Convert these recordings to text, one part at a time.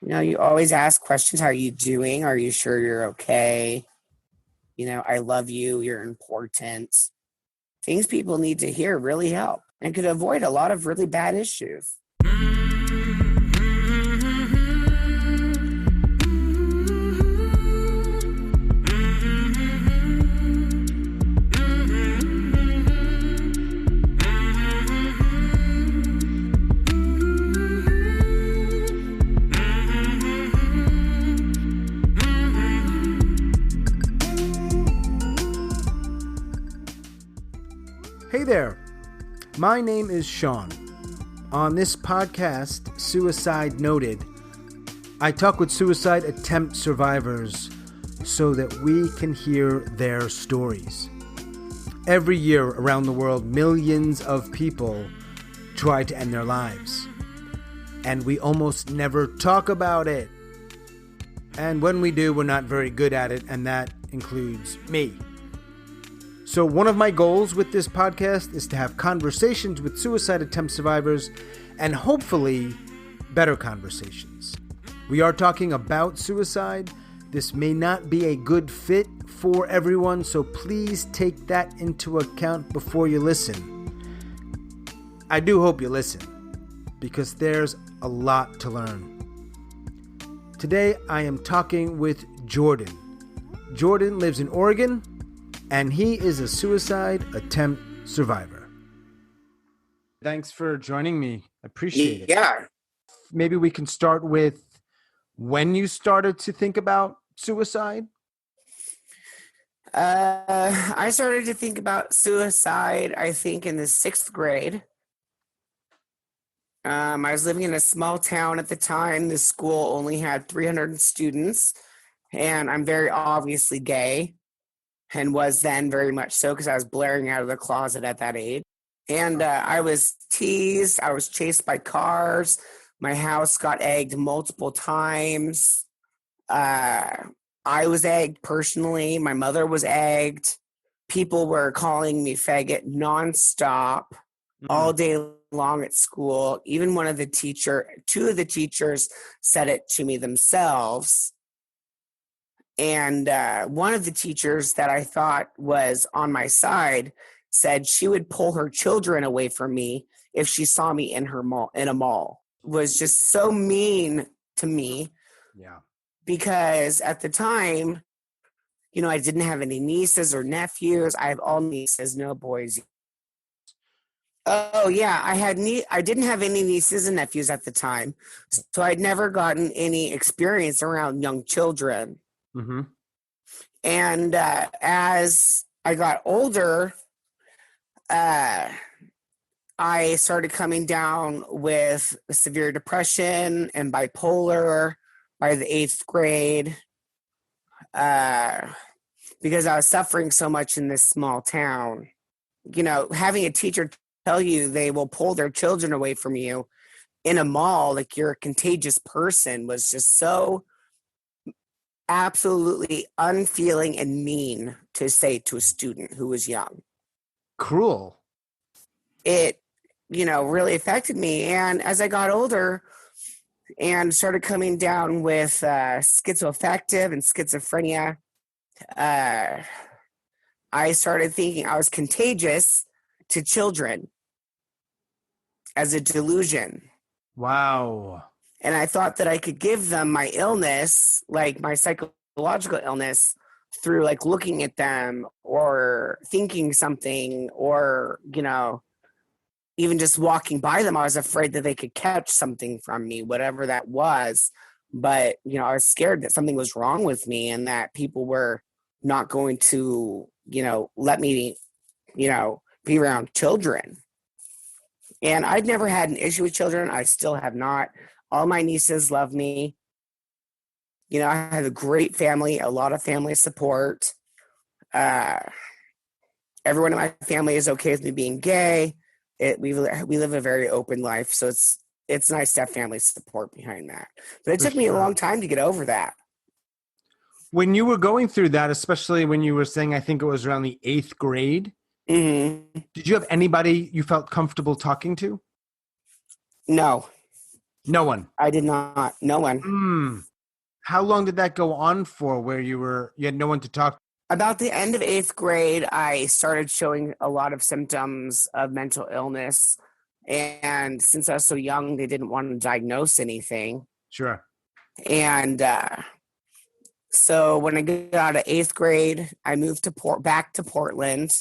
You always ask questions. How are you doing? Are you sure you're okay? I love you. You're important. Things people need to hear really help and could avoid a lot of really bad issues. Hey there, my name is Sean. On this podcast, Suicide Noted, I talk with suicide attempt survivors so that we can hear their stories. Every year around the world, millions of people try to end their lives, and we almost never talk about it. And when we do, we're not very good at it, and that includes me. So one of my goals with this podcast is to have conversations with suicide attempt survivors and hopefully better conversations. We are talking about suicide. This may not be a good fit for everyone, so please take that into account before you listen. I do hope you listen because there's a lot to learn. Today I am talking with Jordan. Jordan lives in Oregon, and he is a suicide attempt survivor. Thanks for joining me. I appreciate it. Yeah. Maybe we can start with when you started to think about suicide. I started to think about suicide, I think, in the 6th grade. I was living in a small town at the time. The school only had 300 students, and I'm very obviously gay. And was then very much so because I was blaring out of the closet at that age. And I was teased. I was chased by cars. My house got egged multiple times. I was egged personally. My mother was egged. People were calling me faggot nonstop all day long at school. Even two of the teachers said it to me themselves. And one of the teachers that I thought was on my side said she would pull her children away from me if she saw me in a mall. Was just so mean to me. Yeah. Because at the time, I didn't have any nieces or nephews. I have all nieces, no boys. Oh yeah, I didn't have any nieces and nephews at the time, so I'd never gotten any experience around young children. Mm-hmm. And as I got older, I started coming down with severe depression and bipolar by the 8th grade because I was suffering so much in this small town. Having a teacher tell you they will pull their children away from you in a mall like you're a contagious person was just so absolutely unfeeling and mean to say to a student who was young. Cruel. It, really affected me. And as I got older and started coming down with schizoaffective and schizophrenia, I started thinking I was contagious to children as a delusion. Wow. And I thought that I could give them my illness, like my psychological illness, through like looking at them or thinking something or, even just walking by them. I was afraid that they could catch something from me, whatever that was. But, I was scared that something was wrong with me and that people were not going to, let me, be around children. And I'd never had an issue with children. I still have not. All my nieces love me. I have a great family, a lot of family support. Everyone in my family is okay with me being gay. We live a very open life, so it's nice to have family support behind that. But it took me a long time to get over that. When you were going through that, especially when you were saying, I think it was around the 8th grade, mm-hmm. Did you have anybody you felt comfortable talking to? No. No one. I did not. No one. How long did that go on for where you had no one to talk to? About the end of 8th grade, I started showing a lot of symptoms of mental illness. And since I was so young, they didn't want to diagnose anything. Sure. And so when I got out of 8th grade, I moved back to Portland.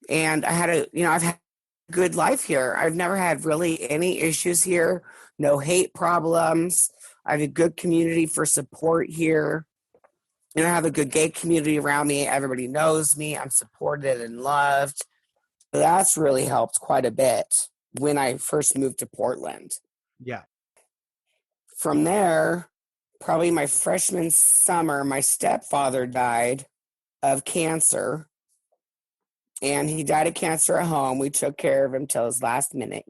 And I had I've had a good life here. I've never had really any issues here, no hate problems. I have a good community for support here. I have a good gay community around me. Everybody knows me. I'm supported and loved. So that's really helped quite a bit when I first moved to Portland. Yeah. From there, probably my freshman summer, my stepfather died of cancer. And he died of cancer at home. We took care of him till his last minute,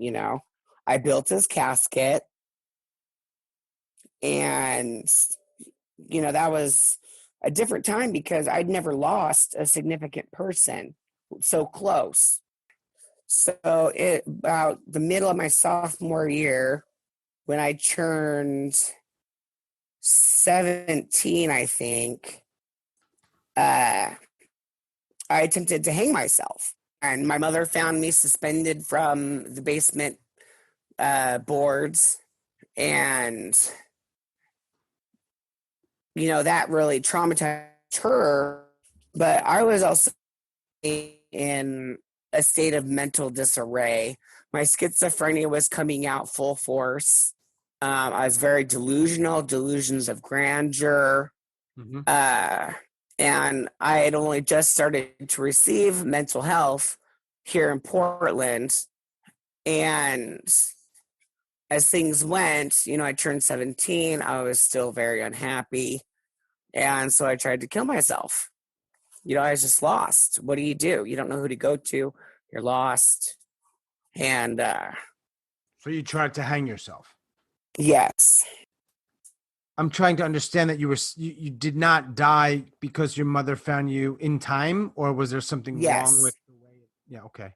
I built his casket. And, that was a different time because I'd never lost a significant person so close. So about the middle of my sophomore year, when I turned 17, I think, I attempted to hang myself. And my mother found me suspended from the basement boards. And that really traumatized her. But I was also in a state of mental disarray. My schizophrenia was coming out full force. I was very delusional, delusions of grandeur. Mm-hmm. And I had only just started to receive mental health here in Portland. And as things went, I turned 17. I was still very unhappy. And so I tried to kill myself. I was just lost. What do? You don't know who to go to. You're lost. And so you tried to hang yourself? Yes. I'm trying to understand that you did not die because your mother found you in time, or was there something wrong with the way? Yeah. Okay.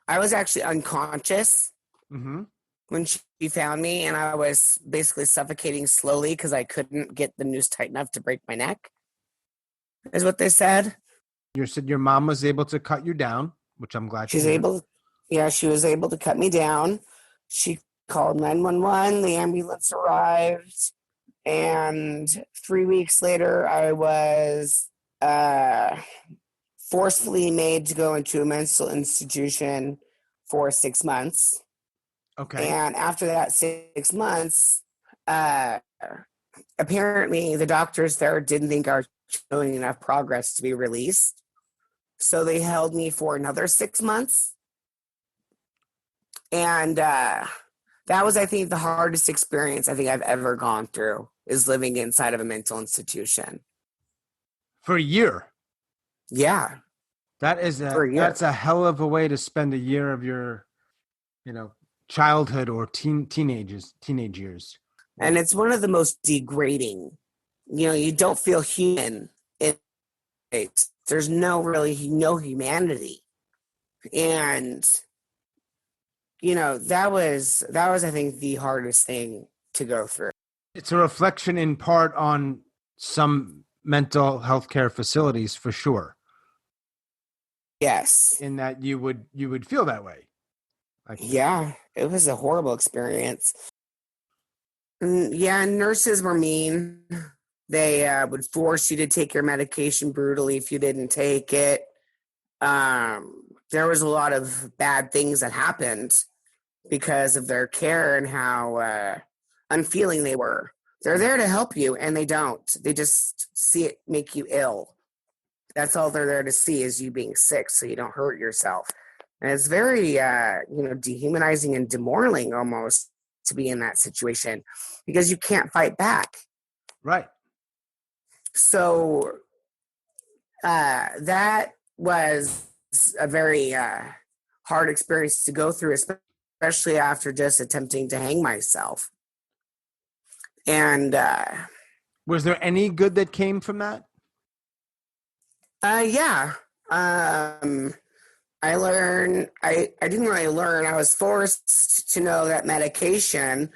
I was actually unconscious. Mm-hmm. When she found me, and I was basically suffocating slowly because I couldn't get the noose tight enough to break my neck, is what they said. You said your mom was able to cut you down, which I'm glad she was able to cut me down. She called 911. The ambulance arrived. And 3 weeks later, I was forcefully made to go into a mental institution for 6 months. Okay. And after that 6 months, apparently the doctors there didn't think I was showing enough progress to be released. So they held me for another 6 months. And that was, I think, the hardest experience I think I've ever gone through, is living inside of a mental institution. For a year? Yeah. That's a hell of a way to spend a year of your, childhood or teenage years. And it's one of the most degrading. You don't feel human. There's no humanity. And that was I think the hardest thing to go through. It's a reflection in part on some mental health care facilities, for sure. Yes. In that you would feel that way. Yeah, it was a horrible experience. Yeah, nurses were mean. They would force you to take your medication brutally if you didn't take it. There was a lot of bad things that happened because of their care and how unfeeling they were. They're there to help you, and they don't. They just see it make you ill. That's all they're there to see, is you being sick so you don't hurt yourself. And it's very, dehumanizing and demoralizing almost to be in that situation because you can't fight back. Right. So that was a very hard experience to go through, especially after just attempting to hang myself. And was there any good that came from that? Yeah. I didn't really learn. I was forced to know that medication,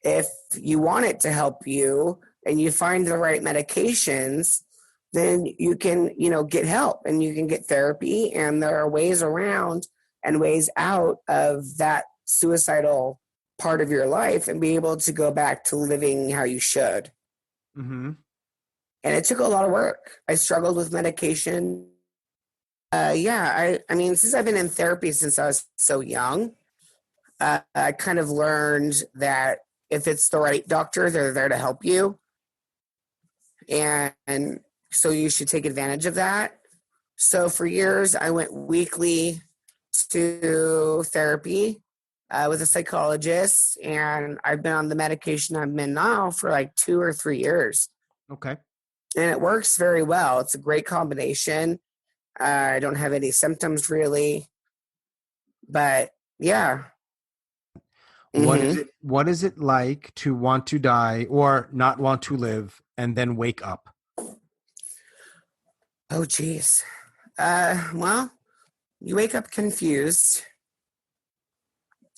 if you want it to help you and you find the right medications, then you can, get help and you can get therapy, and there are ways around and ways out of that suicidal part of your life and be able to go back to living how you should. Mm-hmm. And it took a lot of work. I struggled with medication. I mean, since I've been in therapy since I was so young, I kind of learned that if it's the right doctor, they're there to help you. And so you should take advantage of that. So for years, I went weekly to therapy with a psychologist, and I've been on the medication I'm in now for like 2 or 3 years. Okay. And it works very well. It's a great combination. I don't have any symptoms really, but yeah. What is it like to want to die or not want to live and then wake up? Oh, geez. Well, you wake up confused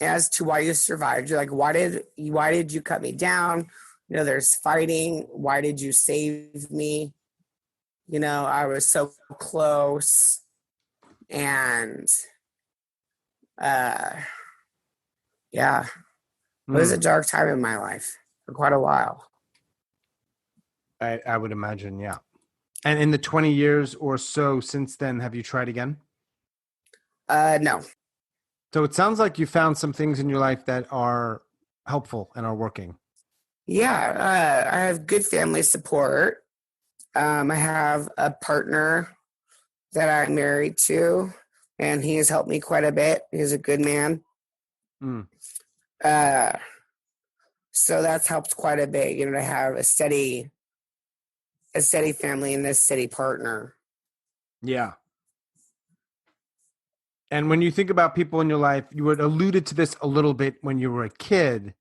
as to why you survived. You're like, why did you cut me down? There's fighting. Why did you save me? I was so close. And yeah, it was a dark time in my life for quite a while. I would imagine, yeah. And in the 20 years or so since then, have you tried again? No. So it sounds like you found some things in your life that are helpful and are working. Yeah, I have good family support. I have a partner that I'm married to, and he has helped me quite a bit. He's a good man. So that's helped quite a bit, to have a steady family and a steady partner. Yeah. And when you think about people in your life, you had alluded to this a little bit when you were a kid,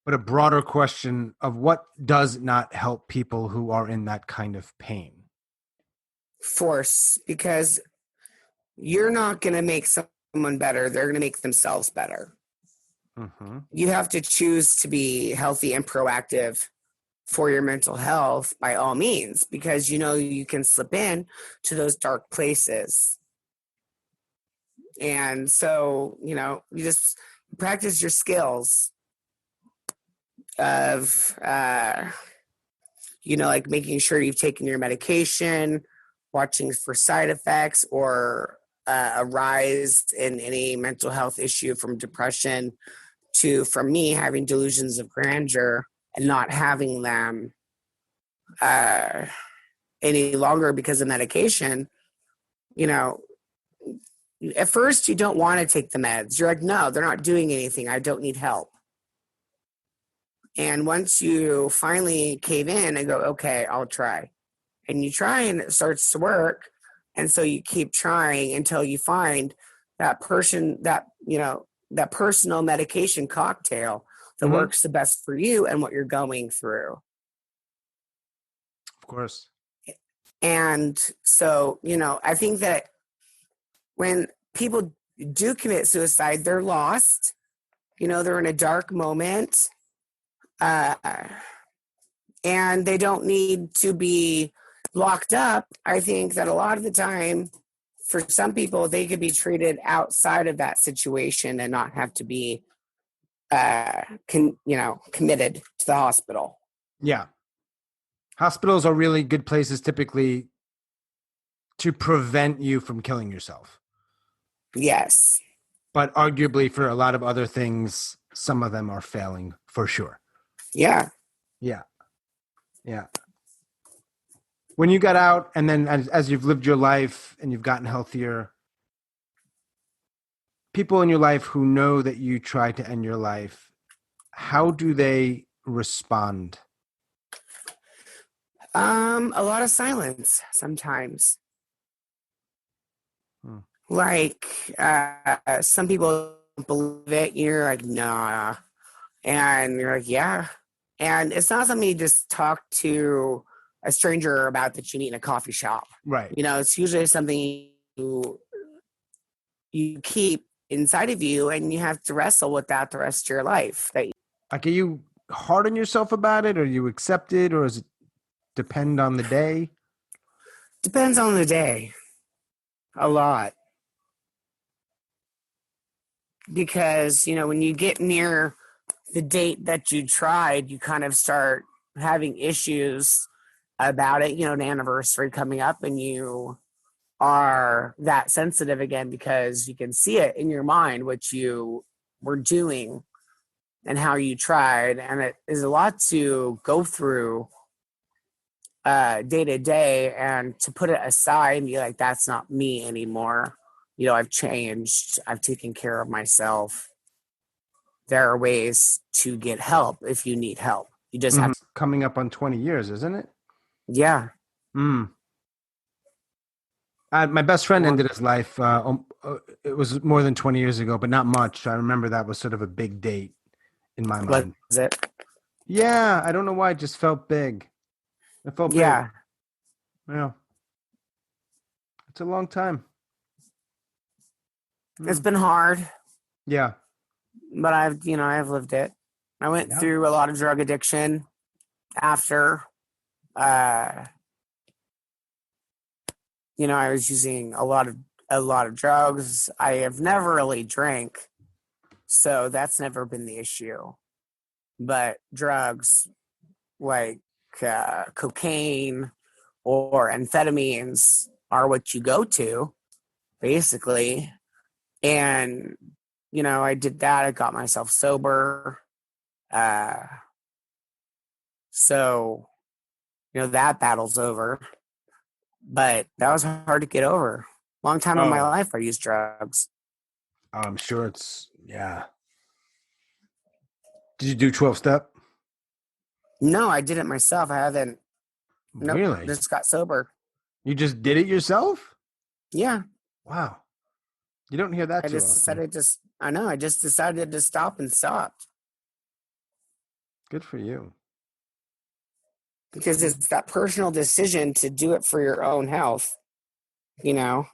but a broader question of what does not help people who are in that kind of pain? Force, because you're not going to make someone better. They're going to make themselves better. Mm-hmm. You have to choose to be healthy and proactive for your mental health by all means, because you can slip in to those dark places. And so, you just practice your skills of, like making sure you've taken your medication, watching for side effects or a rise in any mental health issue from depression to, from me, having delusions of grandeur and not having them any longer because of medication. At first you don't want to take the meds. You're like, no, they're not doing anything. I don't need help. And once you finally cave in and go, okay, I'll try. And you try and it starts to work. And so you keep trying until you find that that personal medication cocktail that mm-hmm. works the best for you and what you're going through. Of course. And so, I think that when people do commit suicide, they're lost. They're in a dark moment. And they don't need to be locked up. I think that a lot of the time, for some people, they could be treated outside of that situation and not have to be, committed to the hospital. Yeah. Hospitals are really good places typically to prevent you from killing yourself. Yes. But arguably for a lot of other things, some of them are failing for sure. Yeah. Yeah. Yeah. When you got out and then as you've lived your life and you've gotten healthier, people in your life who know that you tried to end your life, how do they respond? A lot of silence sometimes. Like, some people believe it, you're like, nah. And you're like, yeah. And it's not something you just talk to a stranger about that you meet in a coffee shop. Right. It's usually something you you keep inside of you, and you have to wrestle with that the rest of your life. That Like, are you hard on yourself about it, or you accept it, or does it depend on the day? depends on the day a lot. Because, when you get near the date that you tried, you kind of start having issues about it, an anniversary coming up, and you are that sensitive again because you can see it in your mind what you were doing and how you tried. And it is a lot to go through day to day, and to put it aside and be like, that's not me anymore. I've changed. I've taken care of myself. There are ways to get help if you need help. You just have to. Coming up on 20 years, isn't it? Yeah. My best friend ended his life. It was more than 20 years ago, but not much. I remember that was sort of a big date in my What mind. is it? Yeah, I don't know why. It just felt big. It felt Yeah. big. Yeah. It's a long time. It's been hard, Yeah. but I've lived it. I went through a lot of drug addiction after, I was using a lot of drugs. I have never really drank, so that's never been the issue. But drugs like cocaine or amphetamines are what you go to, basically. And, I did that. I got myself sober. So, that battle's over. But that was hard to get over. Long time in my life I used drugs. I'm sure it's, yeah. Did you do 12-step? No, I did it myself. I haven't. Nope, Really? just got sober. You just did it yourself? Yeah. Wow. You don't hear that I too just often. I just decided to stop and stopped. Good for you. Because it's that personal decision to do it for your own health, Yeah.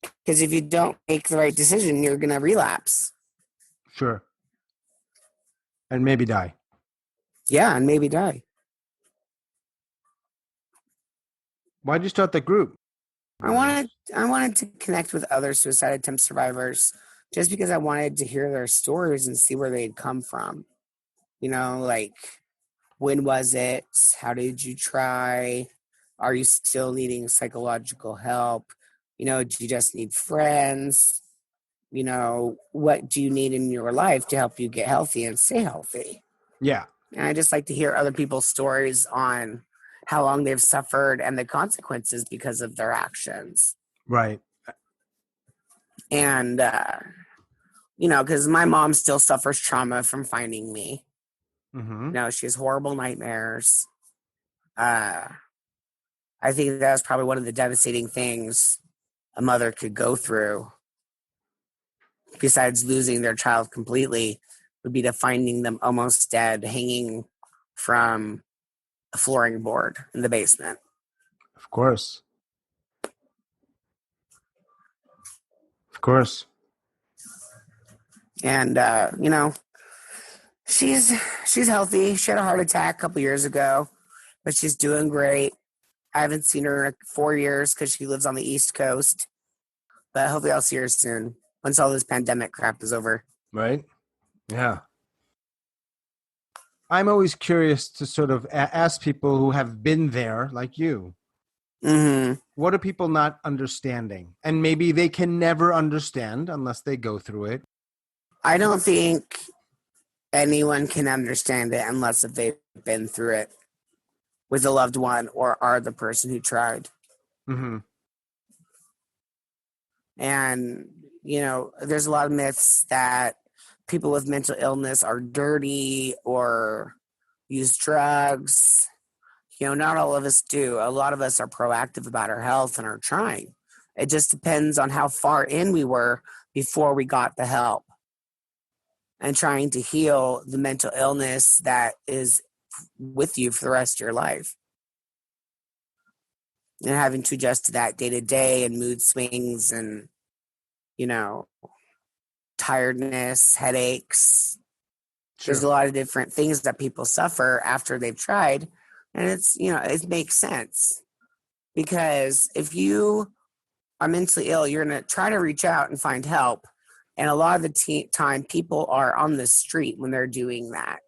Because if you don't make the right decision, you're going to relapse. Sure. And maybe die. Yeah, and maybe die. Why'd you start the group? I wanted to connect with other suicide attempt survivors just because I wanted to hear their stories and see where they'd come from. Like, when was it? How did you try? Are you still needing psychological help? Do you just need friends? What do you need in your life to help you get healthy and stay healthy? Yeah. And I just like to hear other people's stories on how long they've suffered and the consequences because of their actions. Right. And, because my mom still suffers trauma from finding me. Mm-hmm. She has horrible nightmares. I think that was probably one of the devastating things a mother could go through, besides losing their child completely, would be to finding them almost dead, hanging from a flooring board in the basement. Of course. Of course. And she's healthy. She had a heart attack a couple years ago, but she's doing great. I haven't seen her in 4 years because she lives on the East Coast, but hopefully I'll see her soon once all this pandemic crap is over. Right? Yeah. I'm always curious to sort of ask people who have been there, like you. Mm-hmm. What are people not understanding? And maybe they can never understand unless they go through it. I don't think anyone can understand it unless if they've been through it with a loved one or are the person who tried. Mm-hmm. And, there's a lot of myths that people with mental illness are dirty or use drugs. Not all of us do. A lot of us are proactive about our health and are trying. It just depends on how far in we were before we got the help and trying to heal the mental illness that is with you for the rest of your life. And having to adjust to that day to day and mood swings and you know, tiredness, headaches. Sure. There's a lot of different things that people suffer after they've tried. And it's, it makes sense because if you are mentally ill, you're going to try to reach out and find help. And a lot of the time, people are on the street when they're doing that.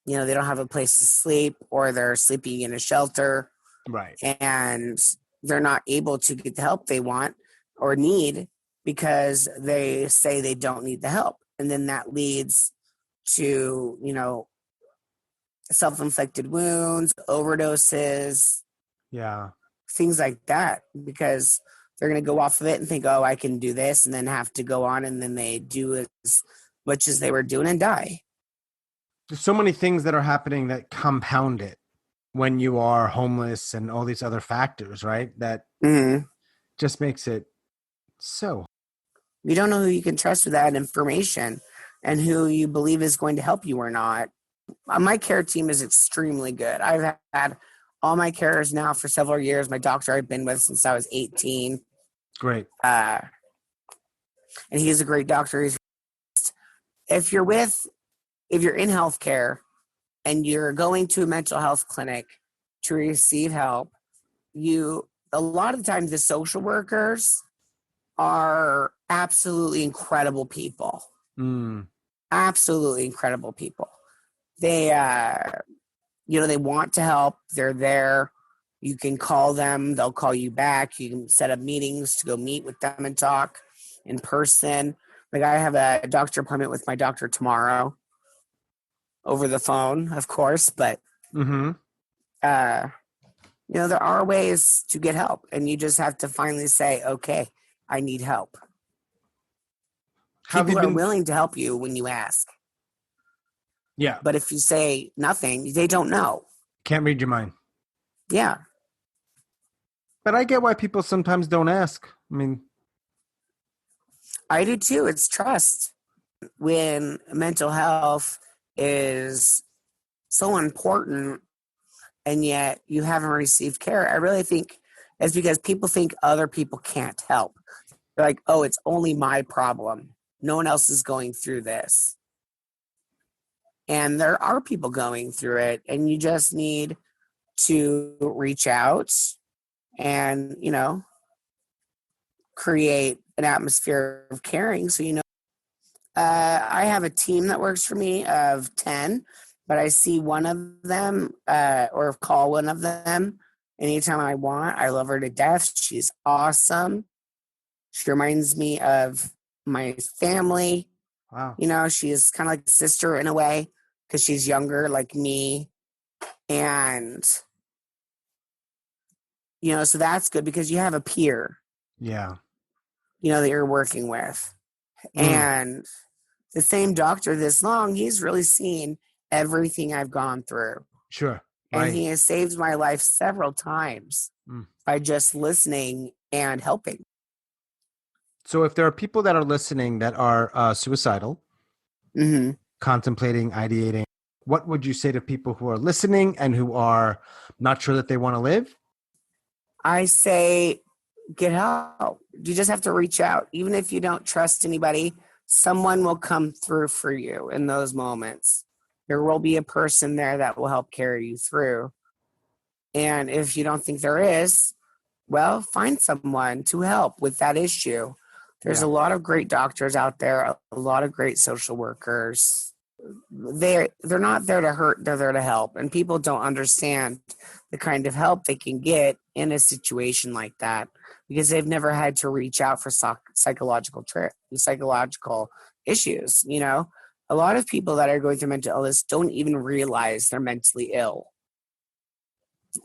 They don't have a place to sleep or they're sleeping in a shelter. Right. And they're not able to get the help they want or need because they say they don't need the help. And then that leads to, self-inflicted wounds, overdoses, things like that, because they're going to go off of it and think, oh, I can do this, and then have to go on, and then they do as much as they were doing and die. There's so many things that are happening that compound it when you are homeless and all these other factors, right? That just makes it so. You don't know who you can trust with that information and who you believe is going to help you or not. My care team is extremely good. I've had all my carers now for several years. My doctor I've been with since I was 18. Great. And he's a great doctor. If you're in healthcare and you're going to a mental health clinic to receive help, a lot of the times the social workers are absolutely incredible people. Absolutely incredible people. They, they want to help. They're there. You can call them. They'll call you back. You can set up meetings to go meet with them and talk in person. Like I have a doctor appointment with my doctor tomorrow over the phone, of course, but, there are ways to get help, and you just have to finally say, okay, I need help. People are willing to help you when you ask. Yeah. But if you say nothing, they don't know. Can't read your mind. Yeah. But I get why people sometimes don't ask. I mean, I do too. It's trust. When mental health is so important and yet you haven't received care, I really think it's because people think other people can't help. They're like, oh, it's only my problem. No one else is going through this. And there are people going through it, and you just need to reach out and, create an atmosphere of caring. So, I have a team that works for me of 10, but I see one of them or call one of them anytime I want. I love her to death. She's awesome. She reminds me of my family. Wow. She's kind of like a sister in a way because she's younger like me. And, so that's good because you have a peer. Yeah. That you're working with. And the same doctor this long, he's really seen everything I've gone through. Sure. And right. he has saved my life several times by just listening and helping. So if there are people that are listening that are suicidal, contemplating, ideating, what would you say to people who are listening and who are not sure that they want to live? I say, get help. You just have to reach out. Even if you don't trust anybody, someone will come through for you in those moments. There will be a person there that will help carry you through. And if you don't think there is, well, find someone to help with that issue. There's a lot of great doctors out there, a lot of great social workers. They're not there to hurt, they're there to help. And people don't understand the kind of help they can get in a situation like that because they've never had to reach out for psychological issues. A lot of people that are going through mental illness don't even realize they're mentally ill.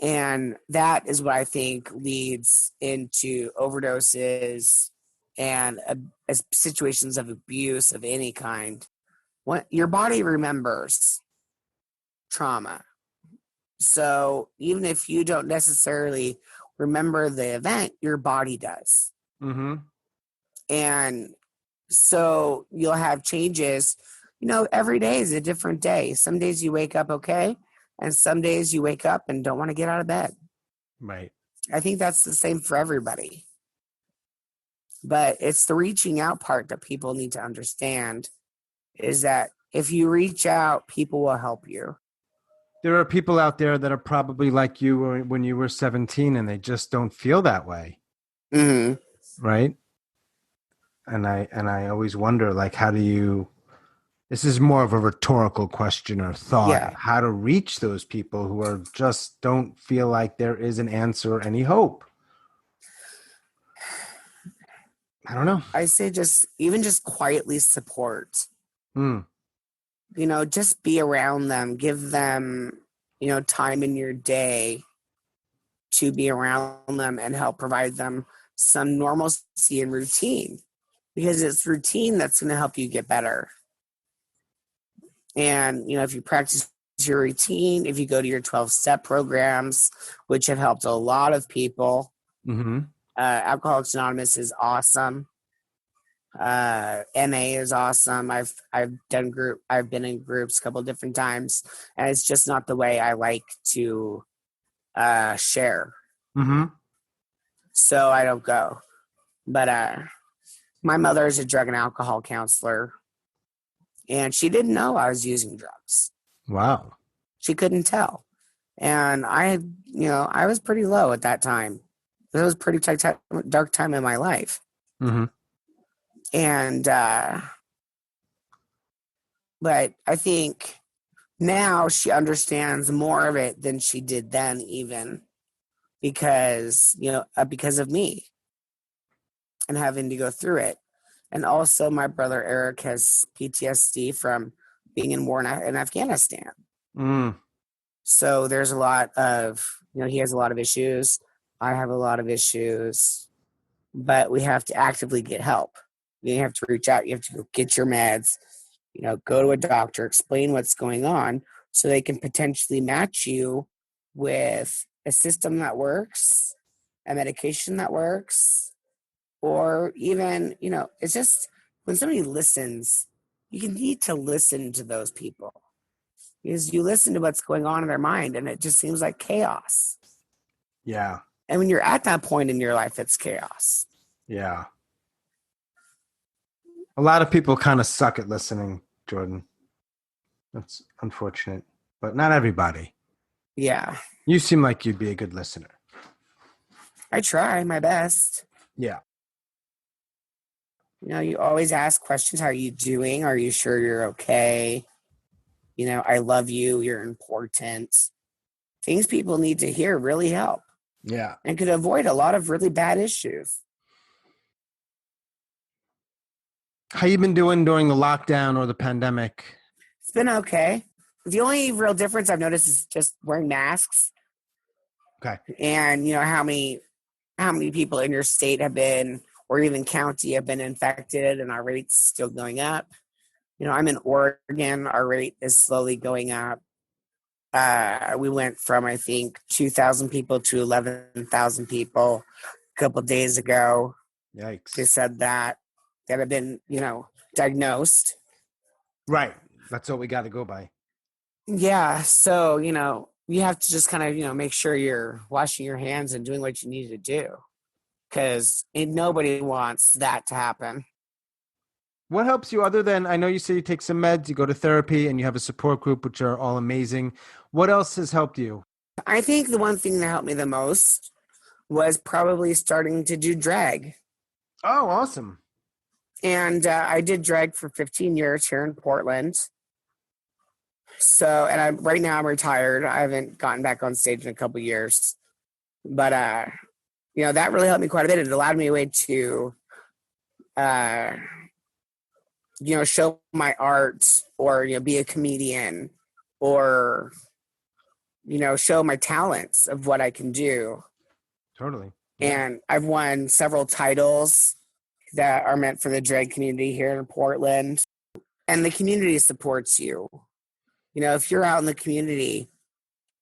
And that is what I think leads into overdoses and situations of abuse of any kind. Your body remembers trauma. So even if you don't necessarily remember the event, your body does. And so you'll have changes. Every day is a different day. Some days you wake up okay, and some days you wake up and don't want to get out of bed. Right. I think that's the same for everybody. But it's the reaching out part that people need to understand, is that if you reach out, people will help you. There are people out there that are probably like you when you were 17 and they just don't feel that way. Hmm. Right. And I always wonder, like, how do you, this is more of a rhetorical question or thought, Yeah. how to reach those people who are just don't feel like there is an answer or any hope. I don't know. I say just quietly support. Hmm. Just be around them. Give them, time in your day to be around them and help provide them some normalcy and routine, because it's routine that's going to help you get better. And, if you practice your routine, if you go to your 12-step programs, which have helped a lot of people, Mm-hmm. Alcoholics Anonymous is awesome. NA is awesome. I've been in groups a couple different times, and it's just not the way I like to share. Mm-hmm. So I don't go. But my mother is a drug and alcohol counselor, and she didn't know I was using drugs. Wow. She couldn't tell. And I was pretty low at that time. It was a pretty dark time in my life. Mm-hmm. And, but I think now she understands more of it than she did then, even because of me and having to go through it. And also my brother Eric has PTSD from being in war in Afghanistan. Mm. So there's a lot of, he has a lot of issues. I have a lot of issues, but we have to actively get help. You have to reach out. You have to go get your meds, go to a doctor, explain what's going on so they can potentially match you with a system that works, a medication that works, or even, it's just when somebody listens, you need to listen to those people, because you listen to what's going on in their mind and it just seems like chaos. Yeah. And when you're at that point in your life, it's chaos. Yeah. A lot of people kind of suck at listening, Jordan. That's unfortunate, but not everybody. Yeah. You seem like you'd be a good listener. I try my best. Yeah. You always ask questions. How are you doing? Are you sure you're okay? I love you. You're important. Things people need to hear really help. Yeah. And could avoid a lot of really bad issues. How you been doing during the lockdown or the pandemic? It's been okay. The only real difference I've noticed is just wearing masks. Okay. And how many people in your state have been, or even county, have been infected, and our rate's still going up. I'm in Oregon. Our rate is slowly going up. We went from, I think, 2,000 people to 11,000 people a couple of days ago. Yikes. They said that have been, diagnosed. Right. That's what we got to go by. Yeah. So, you have to just kind of, make sure you're washing your hands and doing what you need to do, because nobody wants that to happen. What helps you other than, I know you say you take some meds, you go to therapy, and you have a support group, which are all amazing. What else has helped you? I think the one thing that helped me the most was probably starting to do drag. Oh, awesome. And I did drag for 15 years here in Portland. So, and right now I'm retired. I haven't gotten back on stage in a couple years. But, that really helped me quite a bit. It allowed me a way to, show my art, or, be a comedian, or, show my talents of what I can do. Totally. Yeah. And I've won several titles that are meant for the drag community here in Portland. And the community supports you. If you're out in the community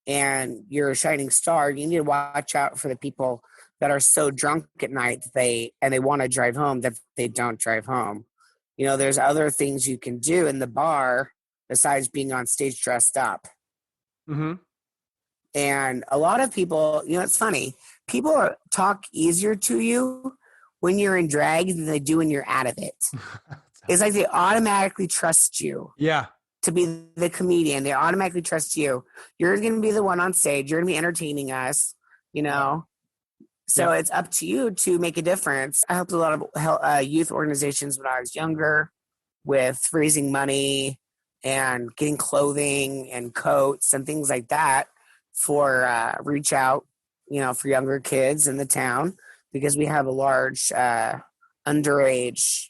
and you're a shining star, you need to watch out for the people that are so drunk at night that they want to drive home that they don't drive home. There's other things you can do in the bar besides being on stage dressed up. Mm-hmm. And a lot of people, it's funny, people talk easier to you when you're in drag than they do when you're out of it. It's like they automatically trust you Yeah. to be the comedian. They automatically trust you. You're going to be the one on stage. You're going to be entertaining us, you know? So it's up to you to make a difference. I helped a lot of youth organizations when I was younger with raising money and getting clothing and coats and things like that for reach out, you know, for younger kids in the town, because we have a large underage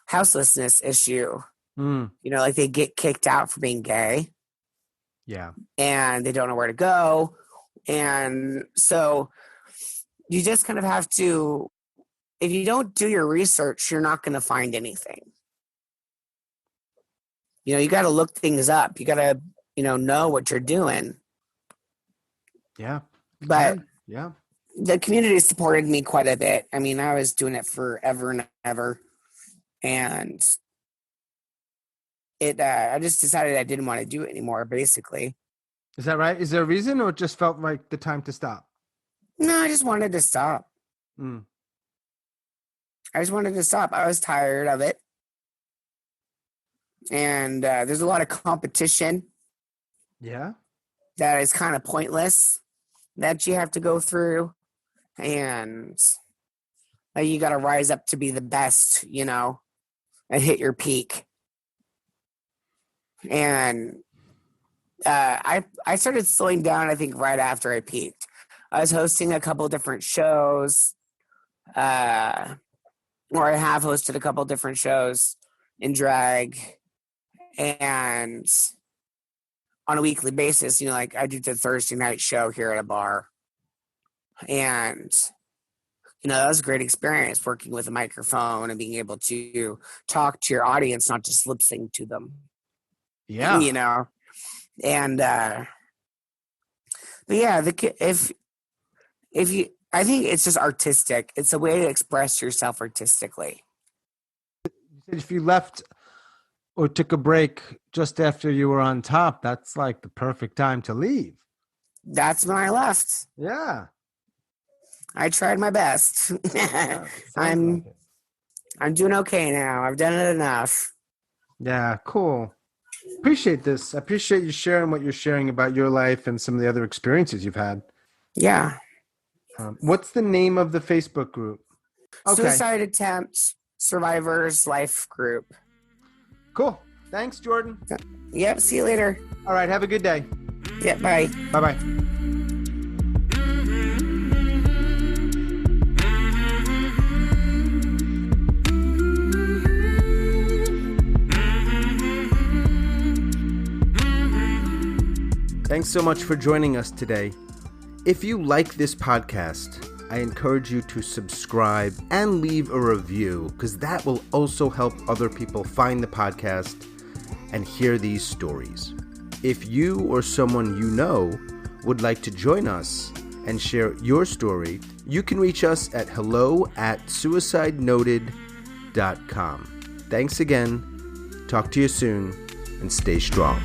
houselessness issue. You know, like they get kicked out for being gay. Yeah. And they don't know where to go. And so you just kind of have to, if you don't do your research, you're not going to find anything. You know, you got to look things up. You got to, you know what you're doing. Yeah. But yeah, the community supported me quite a bit. I mean, I was doing it forever and ever. And I just decided I didn't want to do it anymore, basically. Is that right? Is there a reason, or it just felt like the time to stop? No, I just wanted to stop. I just wanted to stop. I was tired of it. And there's a lot of competition. Yeah. That is kind of pointless that you have to go through. And you got to rise up to be the best, you know, and hit your peak. And I started slowing down, I think, right after I peaked. I was hosting a couple different shows, or I have hosted a couple different shows in drag, and on a weekly basis, you know, like I do the Thursday night show here at a bar. And, you know, that was a great experience working with a microphone and being able to talk to your audience, not just lip sync to them. Yeah. You know, and, but yeah, I think it's just artistic. It's a way to express yourself artistically. If you left or took a break just after you were on top, that's like the perfect time to leave. That's when I left. Yeah. I tried my best. I'm doing okay now. I've done it enough. Yeah, cool. Appreciate this. I appreciate you sharing what you're sharing about your life and some of the other experiences you've had. Yeah. What's the name of the Facebook group? Okay. Suicide Attempt Survivors Life Group. Cool. Thanks, Jordan. Yep. See you later. All right. Have a good day. Yeah. Bye. Bye-bye. Thanks so much for joining us today. If you like this podcast, I encourage you to subscribe and leave a review, because that will also help other people find the podcast and hear these stories. If you or someone you know would like to join us and share your story, you can reach us at hello@suicidenoted.com. Thanks again. Talk to you soon and stay strong.